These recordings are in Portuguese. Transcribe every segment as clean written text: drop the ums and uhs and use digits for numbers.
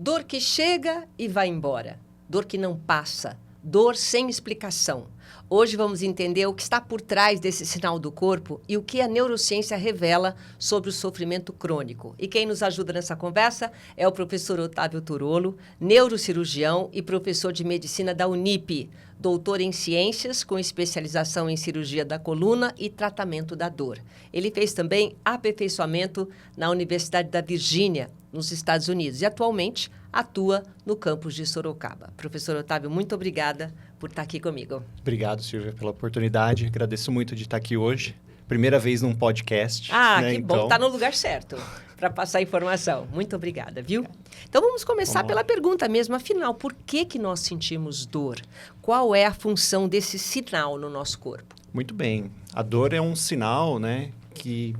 Dor que chega e vai embora. Dor que não passa. Dor sem explicação. Hoje vamos entender o que está por trás desse sinal do corpo e o que a neurociência revela sobre o sofrimento crônico. E quem nos ajuda nessa conversa é o professor Otávio Turolo, neurocirurgião e professor de medicina da Unip, doutor em ciências com especialização em cirurgia da coluna e tratamento da dor. Ele fez também aperfeiçoamento na Universidade da Virgínia, nos Estados Unidos, e atualmente atua no campus de Sorocaba. Professor Otávio, muito obrigada por estar aqui comigo. Obrigado, Silvia, pela oportunidade. Agradeço muito de estar aqui hoje. Primeira vez num podcast. Que bom, está no lugar certo para passar informação. Muito obrigada, viu? Então vamos começar pela pergunta mesmo. Afinal, por que nós sentimos dor? Qual é a função desse sinal no nosso corpo? Muito bem. A dor é um sinal, né, que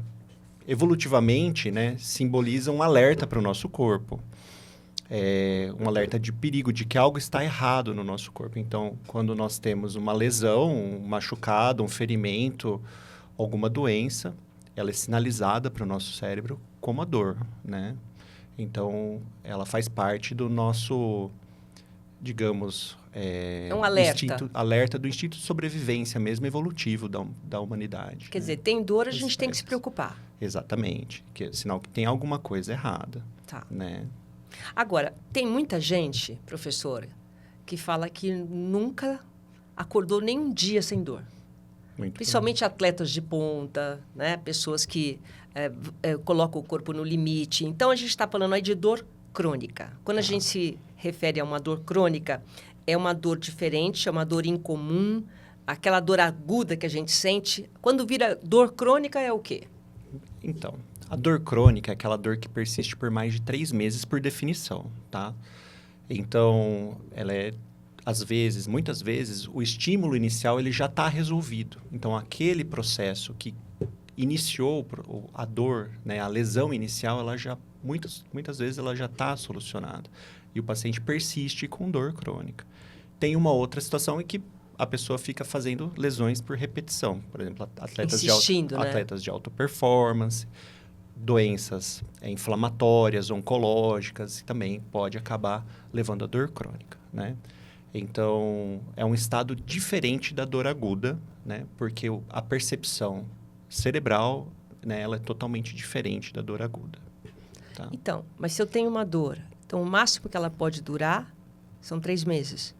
evolutivamente, né, simboliza um alerta para o nosso corpo. Um alerta de perigo, de que algo está errado no nosso corpo. Então, quando nós temos uma lesão, um machucado, um ferimento, alguma doença, ela é sinalizada para o nosso cérebro como a dor, né? Então, ela faz parte do nosso, digamos... um alerta. Alerta do instinto de sobrevivência mesmo evolutivo da humanidade. Quer dizer, tem dor, a gente tem que se preocupar. Exatamente. Que é sinal que tem alguma coisa errada. Tá. Né? Agora, tem muita gente, professora, que fala que nunca acordou nem um dia sem dor. Muito Principalmente bom. atletas de ponta, né? Pessoas que colocam o corpo no limite. Então, a gente está falando aí de dor crônica. Quando a gente se refere a uma dor crônica, é uma dor diferente, é uma dor incomum, aquela dor aguda que a gente sente. Quando vira dor crônica, é o quê? Então, a dor crônica é aquela dor que persiste por mais de 3 meses por definição, tá? Então, ela é, muitas vezes, o estímulo inicial ele já está resolvido. Então, aquele processo que iniciou a dor, né, a lesão inicial, ela já, muitas vezes, ela já está solucionada. E o paciente persiste com dor crônica. Tem uma outra situação em que a pessoa fica fazendo lesões por repetição. Por exemplo, atletas de alta performance, doenças inflamatórias, oncológicas, e também pode acabar levando a dor crônica, né? Então, é um estado diferente da dor aguda, né? Porque a percepção cerebral, né, ela é totalmente diferente da dor aguda. Tá? Então, mas se eu tenho uma dor, então o máximo que ela pode durar são 3 meses?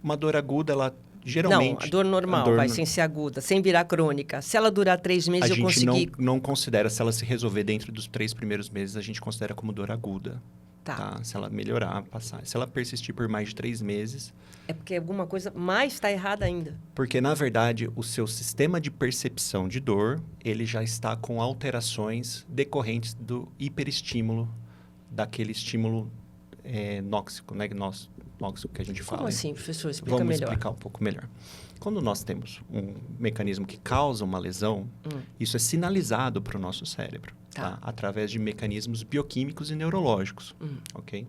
Uma dor aguda, ela geralmente... Não, a dor normal, sem ser aguda, sem virar crônica. Se ela durar 3 meses, eu consegui... A gente não considera, se ela se resolver dentro dos 3 primeiros meses, a gente considera como dor aguda. Tá? Se ela melhorar, passar. Se ela persistir por mais de 3 meses... É porque alguma coisa mais está errada ainda. Porque, na verdade, o seu sistema de percepção de dor, ele já está com alterações decorrentes do hiperestímulo, daquele estímulo nóxico, né? Nóxico que a gente fala. Como assim, professor? Explica melhor. Vamos explicar um pouco melhor. Quando nós temos um mecanismo que causa uma lesão, isso é sinalizado para o nosso cérebro, tá? Através de mecanismos bioquímicos e neurológicos, ok?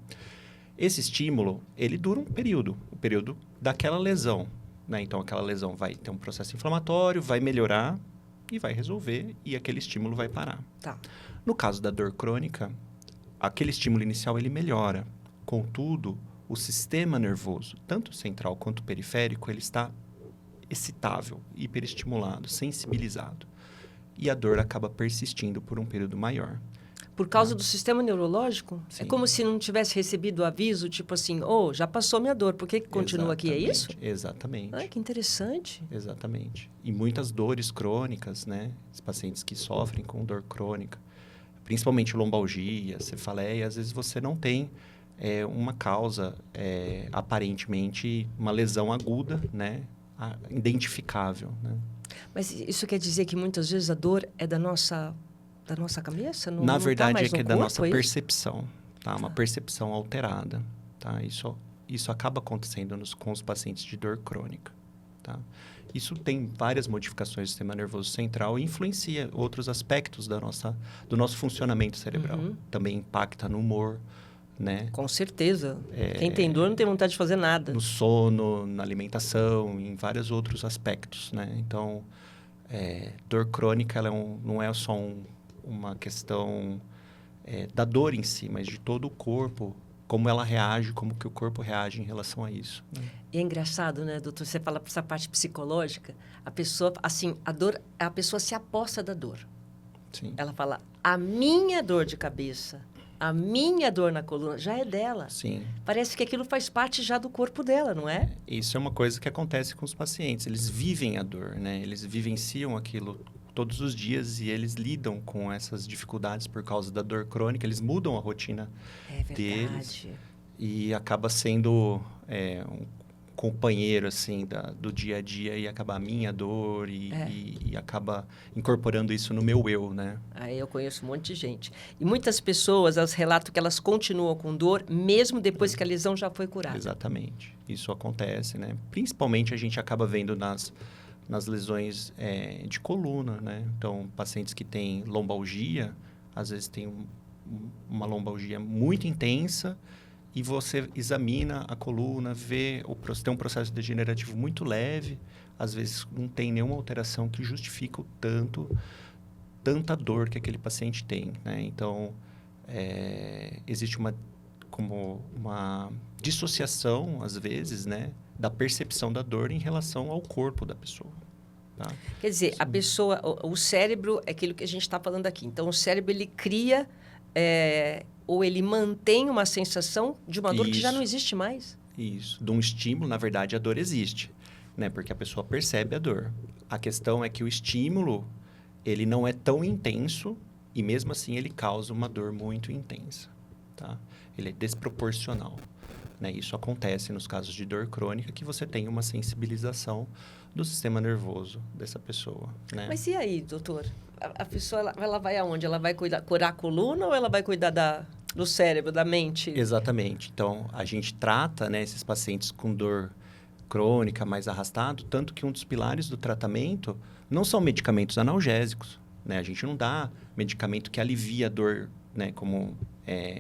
Esse estímulo, ele dura um período, o período daquela lesão, né? Então, aquela lesão vai ter um processo inflamatório, vai melhorar e vai resolver, e aquele estímulo vai parar. Tá. No caso da dor crônica, aquele estímulo inicial, ele melhora. Contudo, o sistema nervoso, tanto central quanto periférico, ele está excitável, hiperestimulado, sensibilizado. E a dor acaba persistindo por um período maior. Por causa do sistema neurológico? Sim. É como se não tivesse recebido o aviso, tipo assim, já passou minha dor, por que continua aqui? É isso? Exatamente. Ai, que interessante. Exatamente. E muitas dores crônicas, né? Os pacientes que sofrem com dor crônica, principalmente lombalgia, cefaleia, às vezes você não tem uma causa, aparentemente, uma lesão aguda, né? Identificável, né? Mas isso quer dizer que muitas vezes a dor é da nossa cabeça? Na verdade, é que é da nossa isso? percepção, tá? Uma percepção alterada, tá? Isso acaba acontecendo com os pacientes de dor crônica, tá? Isso tem várias modificações do sistema nervoso central e influencia outros aspectos do nosso funcionamento cerebral. Também impacta no humor, né? Com certeza. Quem tem dor não tem vontade de fazer nada. No sono, na alimentação, em vários outros aspectos, né? Então, dor crônica ela não é só uma questão da dor em si, mas de todo o corpo como ela reage, como que o corpo reage em relação a isso. Né? E é engraçado, né, doutor? Você fala para essa parte psicológica, a pessoa, assim, a pessoa se aposta da dor. Sim. Ela fala, a minha dor de cabeça, a minha dor na coluna, já é dela. Sim. Parece que aquilo faz parte já do corpo dela, não é? Isso é uma coisa que acontece com os pacientes. Eles vivem a dor, né? Eles vivenciam aquilo todos os dias e eles lidam com essas dificuldades por causa da dor crônica. Eles mudam a rotina deles e acaba sendo um companheiro assim do dia a dia e acaba a minha dor e acaba incorporando isso no meu eu, né? Aí eu conheço um monte de gente. E muitas pessoas, elas relatam que elas continuam com dor mesmo depois que a lesão já foi curada. Exatamente. Isso acontece, né? Principalmente a gente acaba vendo nas lesões de coluna, né? Então, pacientes que têm lombalgia, às vezes tem uma lombalgia muito intensa e você examina a coluna, tem um processo degenerativo muito leve, às vezes não tem nenhuma alteração que justifique tanta dor que aquele paciente tem, né? Então, existe uma dissociação, às vezes, né, da percepção da dor em relação ao corpo da pessoa. Tá? Quer dizer, Sim. a pessoa, o cérebro é aquilo que a gente está falando aqui. Então, o cérebro, ele cria ou ele mantém uma sensação de uma dor que já não existe mais. Isso. De um estímulo, na verdade, a dor existe, né? Porque a pessoa percebe a dor. A questão é que o estímulo, ele não é tão intenso e, mesmo assim, ele causa uma dor muito intensa, tá? Ele é desproporcional, né? Isso acontece nos casos de dor crônica, que você tem uma sensibilização do sistema nervoso dessa pessoa, né? Mas e aí, doutor? A pessoa, ela vai aonde? Ela vai curar a coluna ou ela vai cuidar do cérebro, da mente? Exatamente. Então, a gente trata, né, esses pacientes com dor crônica mais arrastado, tanto que um dos pilares do tratamento não são medicamentos analgésicos, né? A gente não dá medicamento que alivia a dor, né, como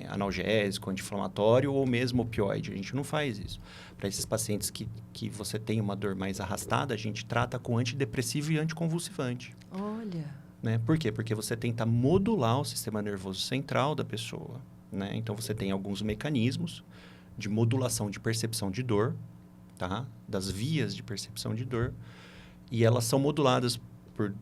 analgésico, anti-inflamatório ou mesmo opioide. A gente não faz isso. Para esses pacientes que você tem uma dor mais arrastada, a gente trata com antidepressivo e anticonvulsivante. Olha. Né? Por quê? Porque você tenta modular o sistema nervoso central da pessoa. Né? Então, você tem alguns mecanismos de modulação de percepção de dor, tá? Das vias de percepção de dor, e elas são moduladas por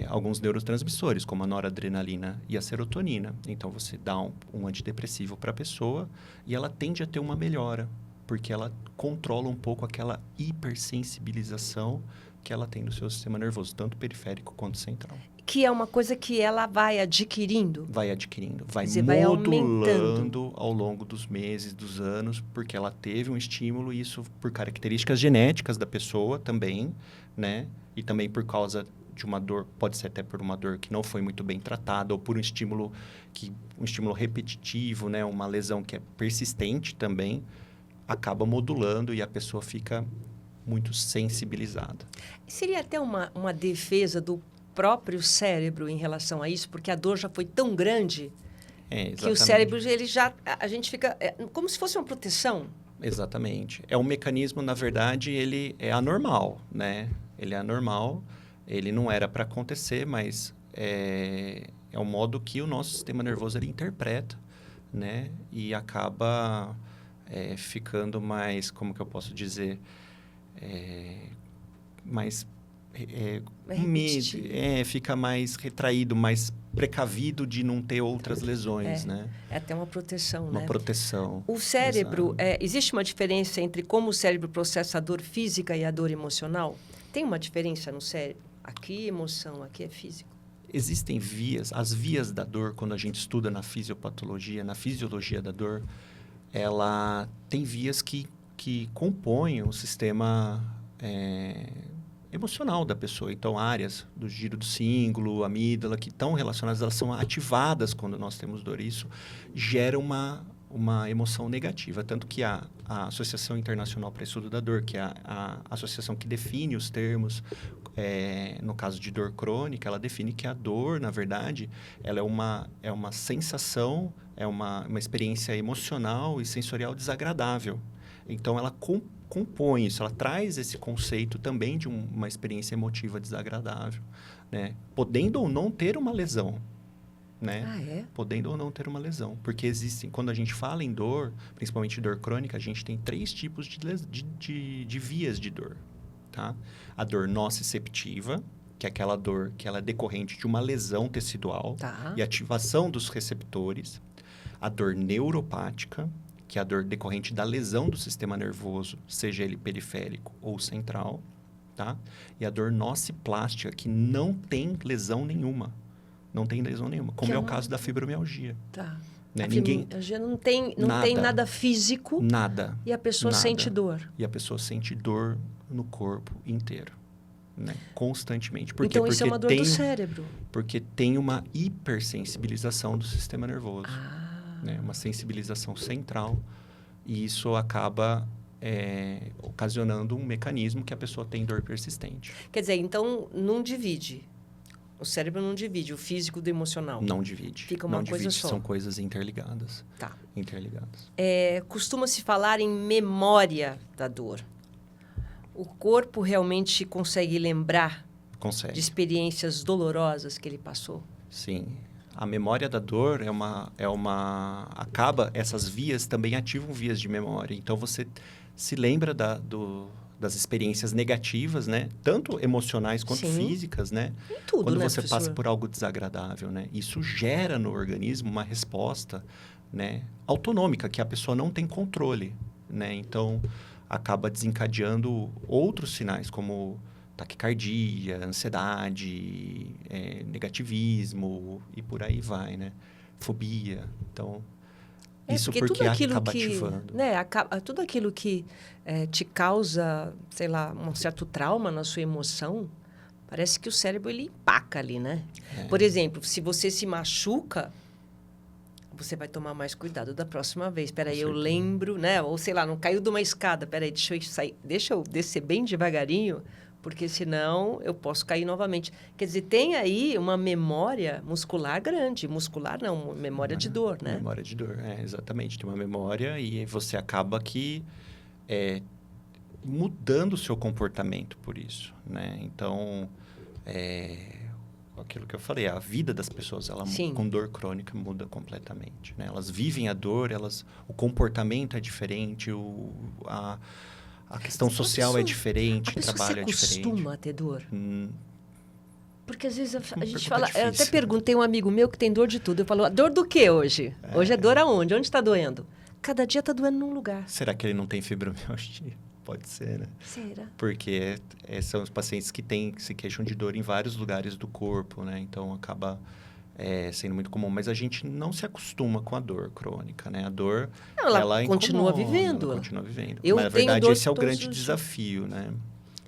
alguns neurotransmissores, como a noradrenalina e a serotonina. Então, você dá um antidepressivo para a pessoa e ela tende a ter uma melhora, porque ela controla um pouco aquela hipersensibilização que ela tem no seu sistema nervoso, tanto periférico quanto central. Que é uma coisa que ela vai adquirindo? Vai adquirindo, vai modulando ao longo dos meses, dos anos, porque ela teve um estímulo, e isso por características genéticas da pessoa também, né? E também por causa de uma dor, pode ser até por uma dor que não foi muito bem tratada, ou por um estímulo repetitivo, né? Uma lesão que é persistente também, acaba modulando e a pessoa fica muito sensibilizada. Seria até uma defesa do próprio cérebro em relação a isso, porque a dor já foi tão grande que o cérebro, a gente fica como se fosse uma proteção. Exatamente. É um mecanismo, na verdade, ele é anormal, né? Ele é anormal, ele não era para acontecer, mas é o modo que o nosso sistema nervoso ele interpreta, né? E acaba ficando mais, como que eu posso dizer, mais fica mais retraído, mais precavido de não ter outras lesões, né? É até uma proteção, uma né? proteção. O cérebro, existe uma diferença entre como o cérebro processa a dor física e a dor emocional? Tem uma diferença no cérebro? Aqui é emoção, aqui é físico. Existem as vias da dor, quando a gente estuda na fisiopatologia, na fisiologia da dor, ela tem vias que compõem o sistema emocional da pessoa. Então, áreas do giro do cíngulo, amígdala, que estão relacionadas, elas são ativadas quando nós temos dor. Isso gera uma emoção negativa. Tanto que a Associação Internacional para o Estudo da Dor, que é a associação que define os termos, no caso de dor crônica, ela define que a dor, na verdade, ela é uma sensação, é uma experiência emocional e sensorial desagradável. Então, ela compõe isso, ela traz esse conceito também de uma experiência emotiva desagradável, né? Podendo ou não ter uma lesão, né? Ah, é? Podendo ou não ter uma lesão. Porque existem, quando a gente fala em dor, principalmente dor crônica, a gente tem 3 tipos de vias de dor, tá? A dor nociceptiva, que é aquela dor que ela é decorrente de uma lesão tecidual Tá. e ativação dos receptores. A dor neuropática, que é a dor decorrente da lesão do sistema nervoso, seja ele periférico ou central, tá? E a dor nociplástica, que não tem lesão nenhuma. Não tem lesão nenhuma, como Que é é o uma- caso da fibromialgia. Tá. Né? A Ninguém... fibromialgia não tem nada físico Nada. e a pessoa Nada. sente dor. E a pessoa sente dor no corpo inteiro, né? Constantemente. Por quê? Então, isso é Porque uma dor do cérebro. Porque tem uma hipersensibilização do sistema nervoso. Ah. Né? Uma sensibilização central. E isso acaba ocasionando um mecanismo que a pessoa tem dor persistente. Quer dizer, então, não divide. O cérebro não divide o físico do emocional. Não divide. Fica uma não coisa divide, só. São coisas interligadas. Tá. Interligadas. Costuma-se falar em memória da dor. O corpo realmente consegue lembrar de Consegue. experiências dolorosas que ele passou? Sim. A memória da dor essas vias também ativam vias de memória. Então, você se lembra das experiências negativas, né? Tanto emocionais quanto Sim. físicas, né? Em tudo, Quando né, você professor? passa por algo desagradável, né? Isso gera no organismo uma resposta, né, autonômica, que a pessoa não tem controle, né? Então, acaba desencadeando outros sinais, como taquicardia, ansiedade, negativismo e por aí vai, né? Fobia. Então, isso porque acaba ativando. Né, tudo aquilo que te causa, sei lá, um certo trauma na sua emoção, parece que o cérebro ele empaca ali, né? Por exemplo, se você se machuca, você vai tomar mais cuidado da próxima vez. Espera aí, eu lembro, né? Ou sei lá, não caiu de uma escada. Espera aí, deixa eu descer bem devagarinho, porque senão eu posso cair novamente. Quer dizer, tem aí uma memória muscular grande. Muscular não, memória de dor, né? Memória de dor, exatamente. Tem uma memória e você acaba mudando o seu comportamento por isso, né? Então, aquilo que eu falei, a vida das pessoas, com dor crônica muda completamente, né? Elas vivem a dor, o comportamento é diferente, a questão social é diferente, o trabalho é diferente. Você costuma ter dor? Porque às vezes a gente fala... Eu até perguntei a um amigo meu que tem dor de tudo. Eu falo, dor do que hoje? Hoje é dor aonde? Onde está doendo? Cada dia está doendo num lugar. Será que ele não tem fibromialgia? Pode ser, né? Será? Porque são os pacientes que se queixam de dor em vários lugares do corpo, né? Então, acaba sendo muito comum. Mas a gente não se acostuma com a dor crônica, né? A dor, ela continua incomoda, vivendo. Ela continua vivendo. Eu Mas, na tenho verdade, dor esse é o todos grande os desafio, né?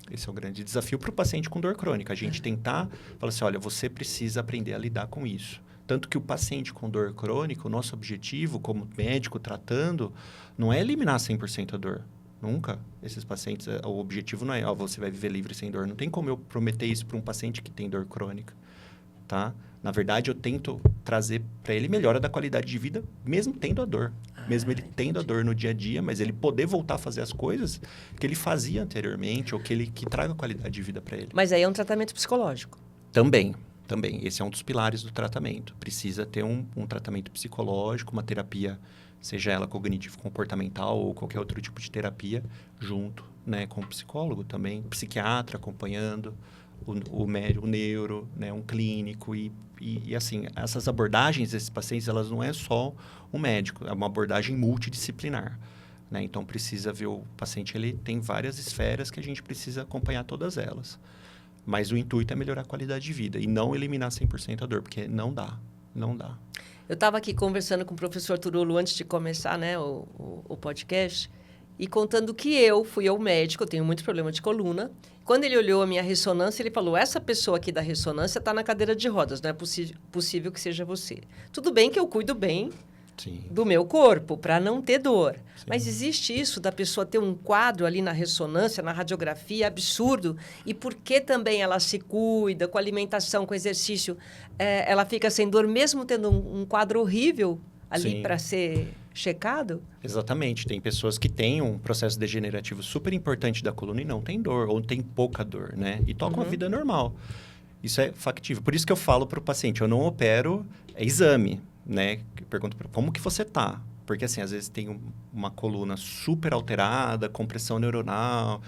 Esse é o grande desafio para o paciente com dor crônica. A gente tentar falar assim, olha, você precisa aprender a lidar com isso. Tanto que o paciente com dor crônica, o nosso objetivo como médico tratando, não é eliminar 100% a dor. Nunca. Esses pacientes, o objetivo não é, você vai viver livre sem dor. Não tem como eu prometer isso para um paciente que tem dor crônica, tá? Na verdade, eu tento trazer para ele melhora da qualidade de vida, mesmo tendo a dor. Mesmo ele tendo a dor no dia a dia, mas ele poder voltar a fazer as coisas que ele fazia anteriormente ou que traga qualidade de vida para ele. Mas aí é um tratamento psicológico. Também. Esse é um dos pilares do tratamento. Precisa ter um tratamento psicológico, uma terapia, seja ela cognitivo-comportamental ou qualquer outro tipo de terapia, junto, né, com o psicólogo também, psiquiatra acompanhando, o médico, o neuro, né, um clínico e assim, essas abordagens desses pacientes, elas não é só um médico, é uma abordagem multidisciplinar, né? Então, precisa ver o paciente, ele tem várias esferas que a gente precisa acompanhar todas elas. Mas o intuito é melhorar a qualidade de vida e não eliminar 100% a dor, porque não dá. Eu estava aqui conversando com o professor Turulo antes de começar, né, o podcast, e contando que eu fui ao médico, eu tenho muito problema de coluna. Quando ele olhou a minha ressonância, ele falou, essa pessoa aqui da ressonância está na cadeira de rodas, não é possível que seja você. Tudo bem que eu cuido bem do meu corpo, para não ter dor. Sim. Mas existe isso da pessoa ter um quadro ali na ressonância, na radiografia, absurdo. E por que também ela se cuida, com alimentação, com exercício, ela fica sem dor, mesmo tendo um quadro horrível ali para ser checado? Exatamente. Tem pessoas que têm um processo degenerativo super importante da coluna e não tem dor, ou tem pouca dor, né? E tocam a vida normal. Isso é factível. Por isso que eu falo para o paciente, eu não opero, é exame, né? Eu pergunto como que você tá? Porque, assim, às vezes tem uma coluna super alterada, compressão neuronal,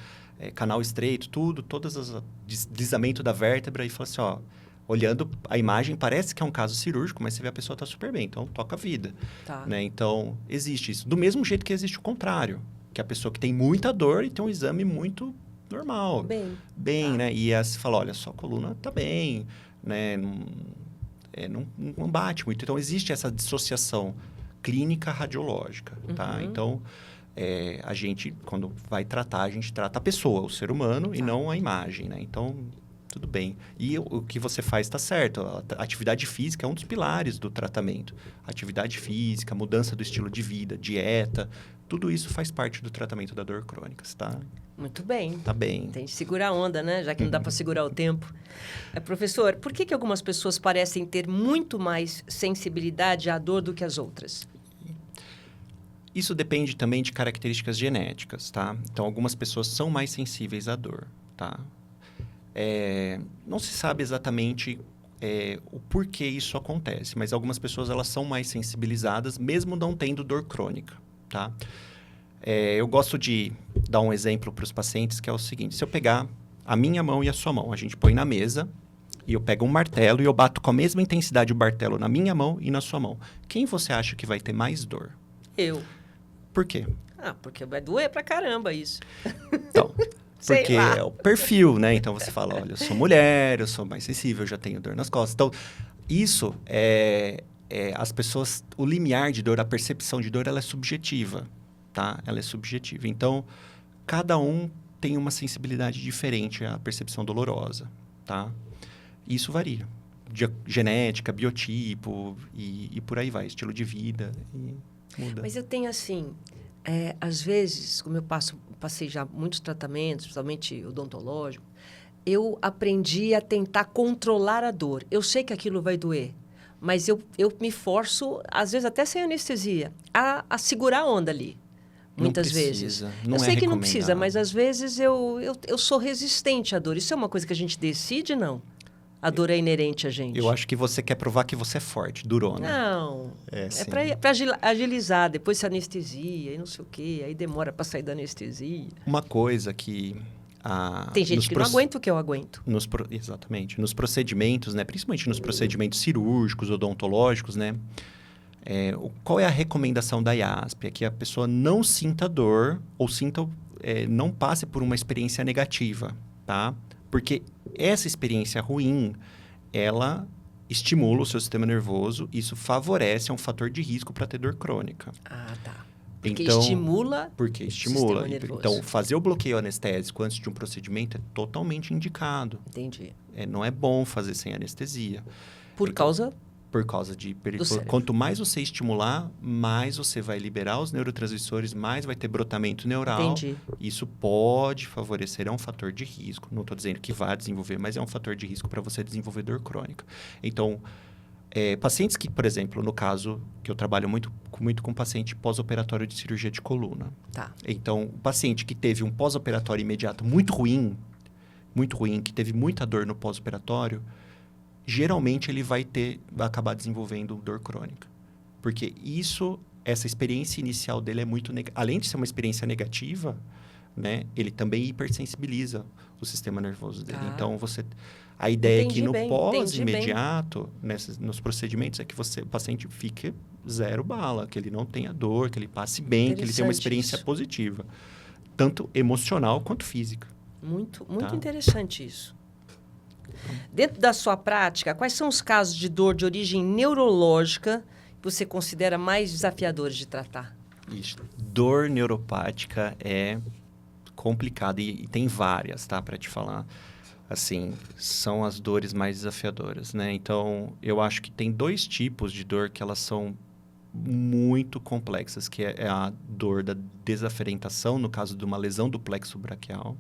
canal estreito, todas as deslizamento da vértebra, e fala assim, ó, olhando a imagem, parece que é um caso cirúrgico, mas você vê a pessoa tá super bem, então toca a vida. Tá. Né? Então, existe isso. Do mesmo jeito que existe o contrário, que é a pessoa que tem muita dor e tem um exame muito normal. Bem, tá. né? E aí você fala, olha, sua coluna tá bem, né? Não bate muito. Então, existe essa dissociação clínica radiológica, tá? Então, a gente, quando vai tratar, a gente trata a pessoa, o ser humano, e não a imagem, né? Então, tudo bem. E o que você faz está certo. A atividade física é um dos pilares do tratamento. Atividade física, mudança do estilo de vida, dieta, tudo isso faz parte do tratamento da dor crônica, tá? Muito bem. Tá bem. Tem que segurar a onda, né? Já que não dá para segurar o tempo. Professor, por que algumas pessoas parecem ter muito mais sensibilidade à dor do que as outras? Isso depende também de características genéticas, tá? Então, algumas pessoas são mais sensíveis à dor, tá? Não se sabe exatamente o porquê isso acontece, mas algumas pessoas elas são mais sensibilizadas, mesmo não tendo dor crônica, tá? Eu gosto de dar um exemplo para os pacientes, que é o seguinte: se eu pegar a minha mão e a sua mão, a gente põe na mesa, e eu pego um martelo e eu bato com a mesma intensidade o martelo na minha mão e na sua mão. Quem você acha que vai ter mais dor? Eu. Por quê? Porque vai doer pra caramba isso. Então, porque é o perfil, né? Então, você fala, olha, eu sou mulher, eu sou mais sensível, eu já tenho dor nas costas. Então, isso as pessoas, o limiar de dor, a percepção de dor, ela é subjetiva, tá? Ela é subjetiva. Então, cada um tem uma sensibilidade diferente à percepção dolorosa, tá? Isso varia. Genética, biotipo e por aí vai. Estilo de vida e muda. Mas eu tenho assim, às vezes, como eu passei já muitos tratamentos, principalmente odontológico, eu aprendi a tentar controlar a dor. Eu sei que aquilo vai doer, mas eu me forço, às vezes até sem anestesia, a segurar a onda ali. Muitas vezes. Não eu sei que não recomendado. precisa, mas às vezes eu sou resistente à dor. Isso é uma coisa que a gente decide, não? A dor é inerente a gente. Eu acho que você quer provar que você é forte, durona. Não. É para agilizar, depois se anestesia e não sei o quê. Aí demora para sair da anestesia. Uma coisa que... Tem gente que não aguenta o que eu aguento. Exatamente. Nos procedimentos, né? Principalmente nos procedimentos cirúrgicos, odontológicos, né? Qual é a recomendação da IASP? É que a pessoa não sinta dor ou não passe por uma experiência negativa, tá? Porque essa experiência ruim, ela estimula o seu sistema nervoso, isso favorece, é um fator de risco para ter dor crônica. Ah, tá. Porque estimula. Porque estimula. Então, fazer o bloqueio anestésico antes de um procedimento é totalmente indicado. Entendi. Não é bom fazer sem anestesia. Por causa de... Quanto mais você estimular, mais você vai liberar os neurotransmissores, mais vai ter brotamento neural. Entendi. Isso pode favorecer, é um fator de risco. Não estou dizendo que vai desenvolver, mas é um fator de risco para você desenvolver dor crônica. Então, pacientes que, por exemplo, no caso que eu trabalho muito com paciente pós-operatório de cirurgia de coluna. Tá. Então, o paciente que teve um pós-operatório imediato muito ruim, que teve muita dor no pós-operatório, geralmente ele vai acabar desenvolvendo dor crônica. Porque essa experiência inicial dele é muito... Além de ser uma experiência negativa, né, ele também hipersensibiliza o sistema nervoso dele. Então, a ideia é que no pós-imediato, nos procedimentos, é que o paciente fique zero bala, que ele não tenha dor, que ele passe bem, que ele tenha uma experiência positiva. Tanto emocional quanto física. Muito interessante isso. Dentro da sua prática, quais são os casos de dor de origem neurológica que você considera mais desafiadores de tratar? Isso. Dor neuropática é complicada e tem várias, tá? Para te falar. Assim, são as dores mais desafiadoras, né? Então, eu acho que tem 2 tipos de dor que elas são muito complexas, que é a dor da desaferentação, no caso de uma lesão do plexo braquial,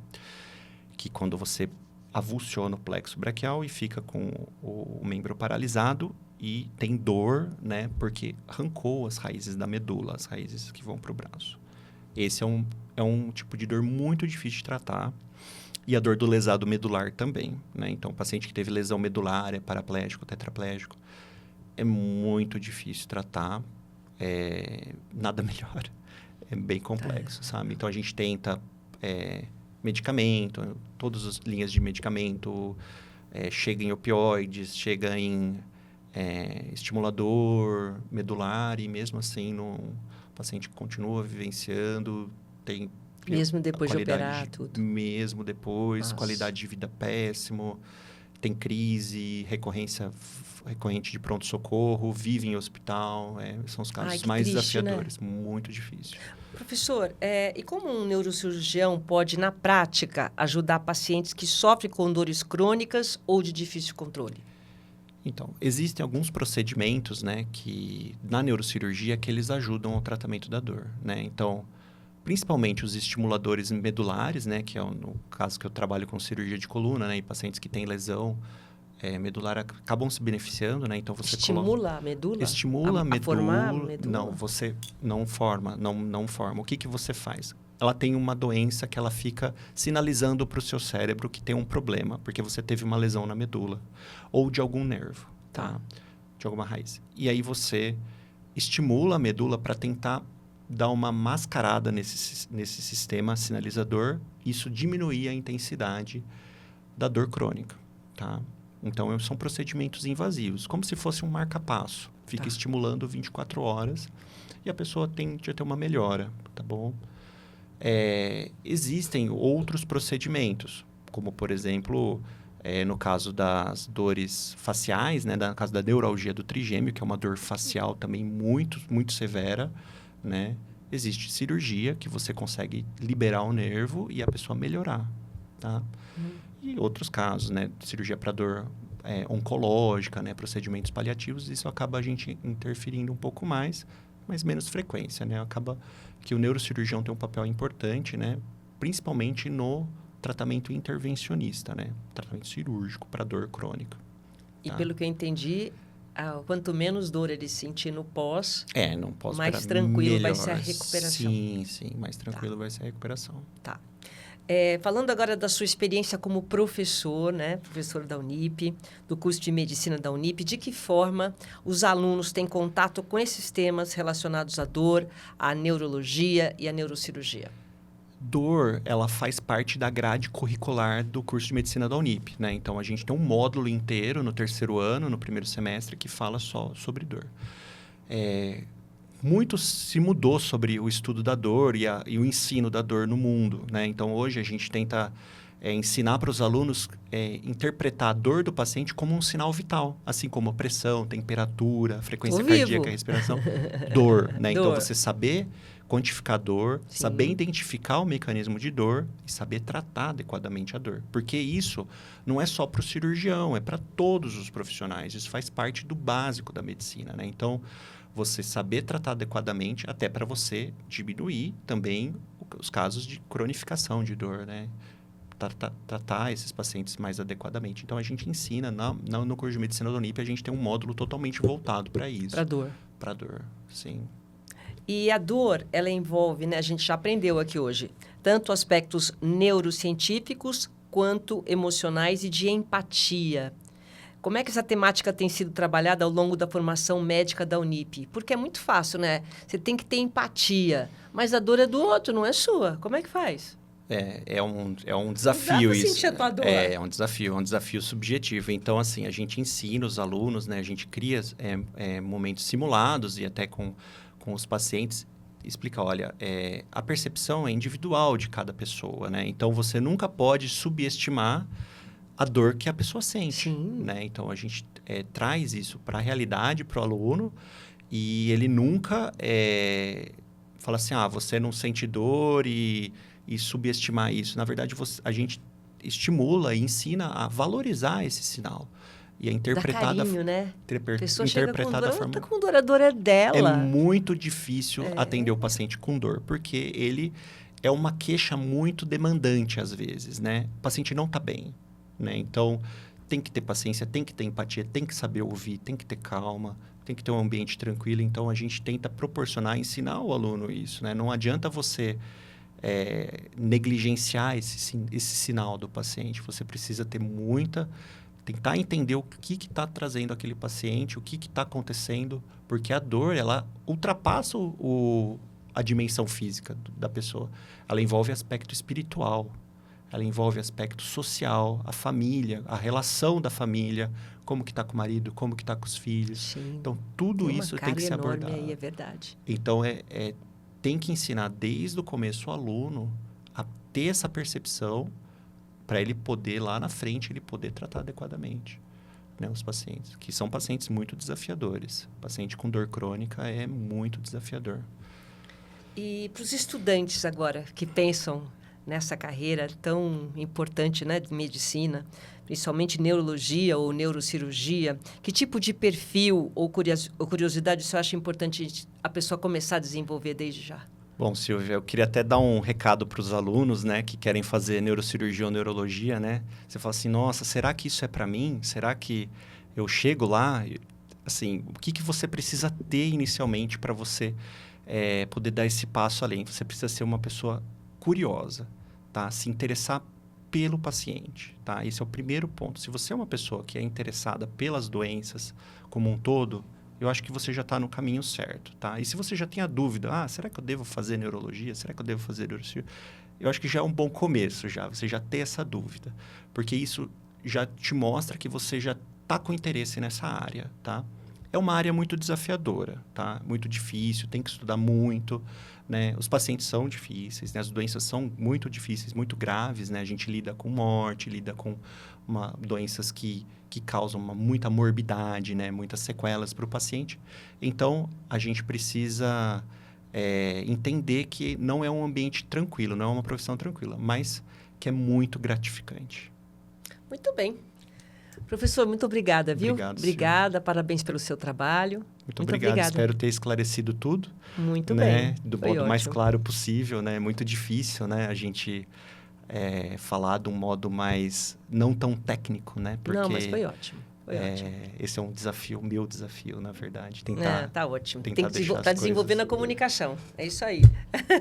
que quando você avulsiona o plexo braquial e fica com o membro paralisado e tem dor, né? Porque arrancou as raízes da medula, as raízes que vão para o braço. Esse é um tipo de dor muito difícil de tratar. E a dor do lesado medular também, né? Então, paciente que teve lesão medular, é paraplégico, tetraplégico, é muito difícil tratar, nada melhor. É bem complexo, sabe? Então, a gente tenta medicamento, todas as linhas de medicamento, chega em opioides, chega em estimulador medular, e mesmo assim o paciente continua vivenciando, tem Mesmo depois de operar, tudo. Mesmo depois, Nossa. qualidade de vida péssimo, tem crise, recorrente de pronto-socorro, vive em hospital. São os casos mais triste, desafiadores, né? muito difícil. Professor, e como um neurocirurgião pode, na prática, ajudar pacientes que sofrem com dores crônicas ou de difícil controle? Então, existem alguns procedimentos, né, que na neurocirurgia que eles ajudam ao tratamento da dor, né? Então, principalmente os estimuladores medulares, né, que é no caso que eu trabalho com cirurgia de coluna, né, e pacientes que têm lesão medular acabam se beneficiando, né? Então você estimula a medula? Estimula a medula. Formar a medula? Não, você não forma, não forma. O que você faz? Ela tem uma doença que ela fica sinalizando para o seu cérebro que tem um problema, porque você teve uma lesão na medula ou de algum nervo, tá? De alguma raiz. E aí você estimula a medula para tentar dar uma mascarada nesse sistema sinalizador, isso diminuir a intensidade da dor crônica, tá? Então, são procedimentos invasivos, como se fosse um marca-passo. Fica estimulando 24 horas e a pessoa tende a ter uma melhora, tá bom? Existem outros procedimentos, como, por exemplo, no caso das dores faciais, né? No caso da neuralgia do trigêmeo, que é uma dor facial também muito, muito severa, né? Existe cirurgia que você consegue liberar o nervo e a pessoa melhorar, tá? E outros casos, né? Cirurgia para dor oncológica, né? Procedimentos paliativos, isso acaba a gente interferindo um pouco mais, mas menos frequência, né? Acaba que o neurocirurgião tem um papel importante, né? Principalmente no tratamento intervencionista, né? Tratamento cirúrgico para dor crônica. E pelo que eu entendi, quanto menos dor ele sentir no pós, no pós mais tranquilo melhor. vai ser a recuperação. Sim, mais tranquilo vai ser a recuperação. Tá. Falando agora da sua experiência como professor, né? Professor da Unip, do curso de medicina da Unip, de que forma os alunos têm contato com esses temas relacionados à dor, à neurologia e à neurocirurgia? Dor, ela faz parte da grade curricular do curso de medicina da Unip, né? Então, a gente tem um módulo inteiro no terceiro ano, no primeiro semestre, que fala só sobre dor. Muito se mudou sobre o estudo da dor e o ensino da dor no mundo, né? Então, hoje a gente tenta ensinar para os alunos interpretar a dor do paciente como um sinal vital, assim como a pressão, temperatura, frequência cardíaca, respiração, dor, né? Então, você saber quantificar a dor, saber identificar o mecanismo de dor e saber tratar adequadamente a dor. Porque isso não é só para o cirurgião, é para todos os profissionais. Isso faz parte do básico da medicina, né? Então, você saber tratar adequadamente, até para você diminuir também os casos de cronificação de dor, né? Tratar esses pacientes mais adequadamente. Então, a gente ensina, no curso de medicina da Unip, a gente tem um módulo totalmente voltado para isso. Para dor. Para dor, sim. E a dor, ela envolve, né? A gente já aprendeu aqui hoje, tanto aspectos neurocientíficos quanto emocionais e de empatia. Como é que essa temática tem sido trabalhada ao longo da formação médica da Unip? Porque é muito fácil, né? Você tem que ter empatia, mas a dor é do outro, não é sua. Como é que faz? É um desafio Dá pra isso. sentir a tua dor. É um desafio subjetivo. Então, assim, a gente ensina os alunos, né? A gente cria momentos simulados e até com os pacientes, explica, olha, a percepção é individual de cada pessoa, né? Então, você nunca pode subestimar a dor que a pessoa sente, né? Então, a gente traz isso para a realidade, para o aluno, e ele nunca fala assim, você não sente dor e subestimar isso. Na verdade, a gente estimula e ensina a valorizar esse sinal. E a interpretar dá carinho, né? A pessoa chega com dor, forma... tá com dor, a dor é dela. É muito difícil atender o paciente com dor, porque ele é uma queixa muito demandante às vezes, né? O paciente não está bem, né? Então, tem que ter paciência, tem que ter empatia, tem que saber ouvir, tem que ter calma, tem que ter um ambiente tranquilo. Então, a gente tenta proporcionar, ensinar o aluno isso, né? Não adianta você negligenciar esse sinal do paciente. Você precisa tentar entender o que está trazendo aquele paciente, o que está acontecendo, porque a dor, ela ultrapassa a dimensão física da pessoa. Ela envolve aspecto espiritual, ela envolve aspecto social, a família, a relação da família, como que está com o marido, como que está com os filhos. Sim. Então, tudo isso tem que ser abordado. Aí, é verdade. Então, tem que ensinar desde o começo o aluno a ter essa percepção para ele poder, lá na frente, ele poder tratar adequadamente, né, os pacientes, que são pacientes muito desafiadores. O paciente com dor crônica é muito desafiador. E para os estudantes agora que pensam nessa carreira tão importante, né, de medicina, principalmente neurologia ou neurocirurgia, que tipo de perfil ou curiosidade você acha importante a pessoa começar a desenvolver desde já? Bom, Silvia, eu queria até dar um recado para os alunos, né, que querem fazer neurocirurgia ou neurologia, né? Você fala assim, nossa, será que isso é para mim? Será que eu chego lá? Assim, o que você precisa ter inicialmente para você poder dar esse passo além? Você precisa ser uma pessoa curiosa, tá? Se interessar pelo paciente, tá? Esse é o primeiro ponto. Se você é uma pessoa que é interessada pelas doenças como um todo, eu acho que você já está no caminho certo, tá? E se você já tem a dúvida, será que eu devo fazer neurologia? Será que eu devo fazer neurocirurgia? Eu acho que já é um bom começo, você já ter essa dúvida, porque isso já te mostra que você já está com interesse nessa área, tá? É uma área muito desafiadora, tá? Muito difícil, tem que estudar muito, né? Os pacientes são difíceis, né? As doenças são muito difíceis, muito graves, né? A gente lida com morte, lida com doenças que causam muita morbidade, né? Muitas sequelas para o paciente. Então, a gente precisa entender que não é um ambiente tranquilo, não é uma profissão tranquila, mas que é muito gratificante. Muito bem. Professor, muito obrigada, viu? Obrigada, parabéns pelo seu trabalho. Muito obrigado, espero ter esclarecido tudo. Muito né? bem. Do modo mais claro possível, né? É muito difícil, né? A gente falar de um modo mais não tão técnico, né? Porque, não, mas foi ótimo. Esse é um desafio, meu desafio, na verdade. Tentar, tá ótimo. Tem que estar desenvolvendo a comunicação. É isso aí.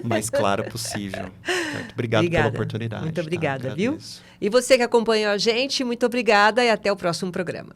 Mais claro possível. Certo? Obrigado pela oportunidade. Muito obrigada, tá? viu? E você que acompanhou a gente, muito obrigada e até o próximo programa.